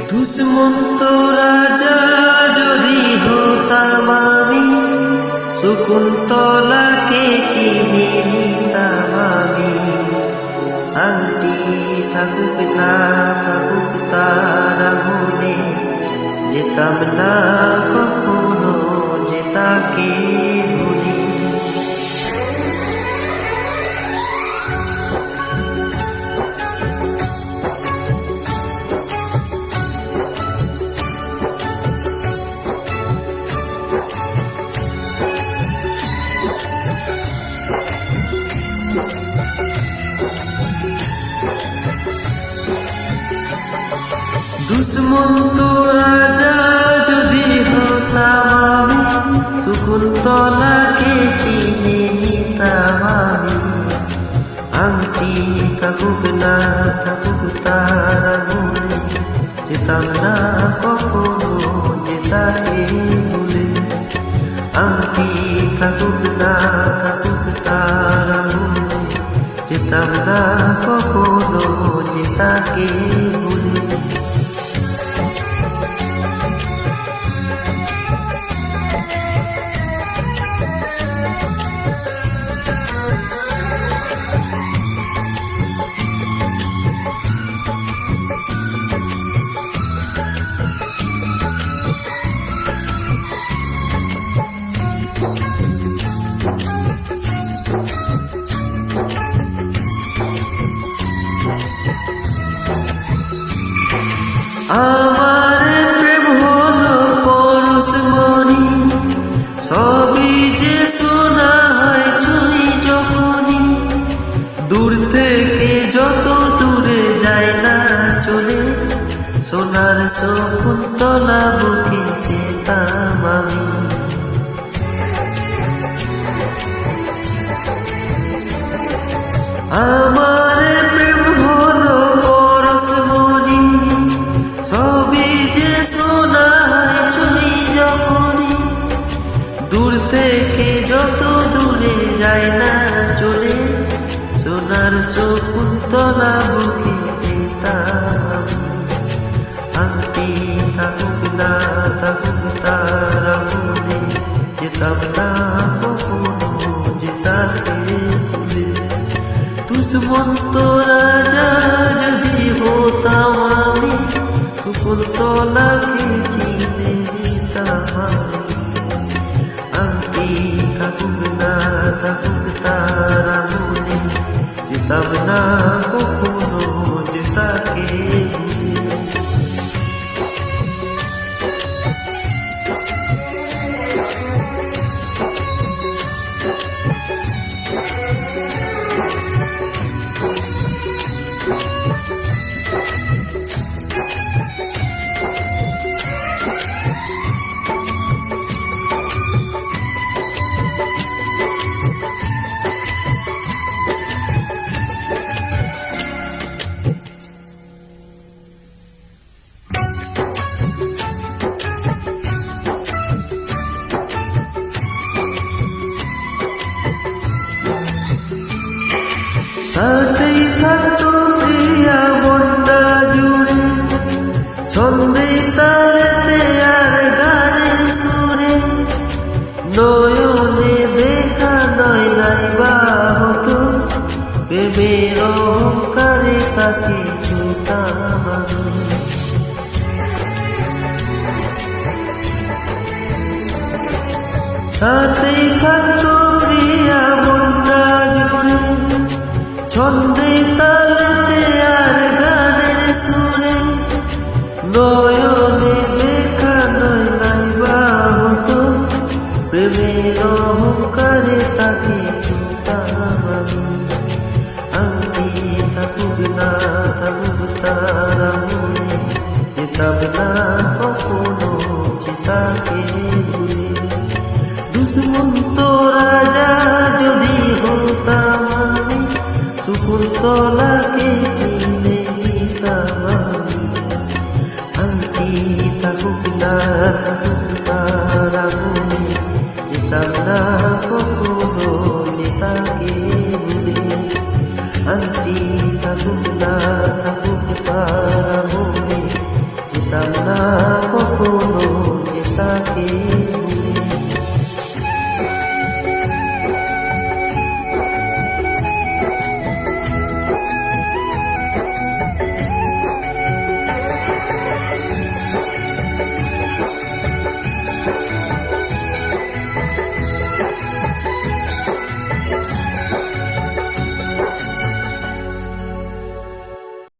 দুষ্মন্ত রাজা যদি হতাম আমি, শকুন্তলাকে চিনে নিতাম আমি। আংটি থাকুক না থাকুক তার মনে, যেতাম না কখনো যে তাকে ভুলি। দুষ্মন্ত রাজা যদি হতাম আমি, শকুন্তলাকে চিনে নিতাম আমি। আংটি থাকুক না থাকুক তার মনে, যেতাম না কখনো যে তাকে ভুলে। আংটি থাকুক না থাকুক তার মনে, যেতাম না কখনো যে তাকে ভুলে। আমার প্রেম হলো পরশমণি, সবই যে শোনা হয় চুনি যখনই। দূর থেকে যত দূরে যায় না চলে, সোনার শকুন্তলা বুকে যেতাম আমি। আমার প্রেম হলো পরশমণি, সবই যে শোনা হয় চুনি যখনই। দূর থেকে যত দূরে যায় না চলে, সোনার শকুন্তলা বুকে পেতাম। আংটি থাকুক না থাকুক তার মনে, যেতাম না কখনো যে তাকে ভুলে। দুষ্মন্ত রাজা যদি হতাম আমি, শকুন্তলাকে চিনে নিতাম আমি। আংটি থাকুক না থাকুক তার মনে, যেতাম না কখনো যে তাকে ভুলে। সাথেই থাকতো প্রিয়া মনটা জুড়ে, ছন্দে তালেতে আর গানের সুরে। নয়নে দেখা নয় নাইবা হতো, প্রেমের অহংকারে তাকে ছুটাম আমি। সাথেই থাকতো প্রিয়া মনটা জুড়ে, ছন্দে তালেতে আর গানের সুরে। নয়নে দেখা নয় নাইবা হতো, প্রেমের অহংকারে তাকে ছুটাম আমি। আংটি থাকুক না থাকুক তার মনে, যেতাম না কখনো যে তাকে ভুলে। দুষ্মন্ত রাজা যদি হতাম আমি, শকুন্তলাকে চিনে নিতাম আমি। আংটি থাকুক না থাকুক তার মনে, যেতাম না কখনো যে তাকে ভুলে। আংটি থাকুক না থাকুক তার মনে, যেতাম কখনো।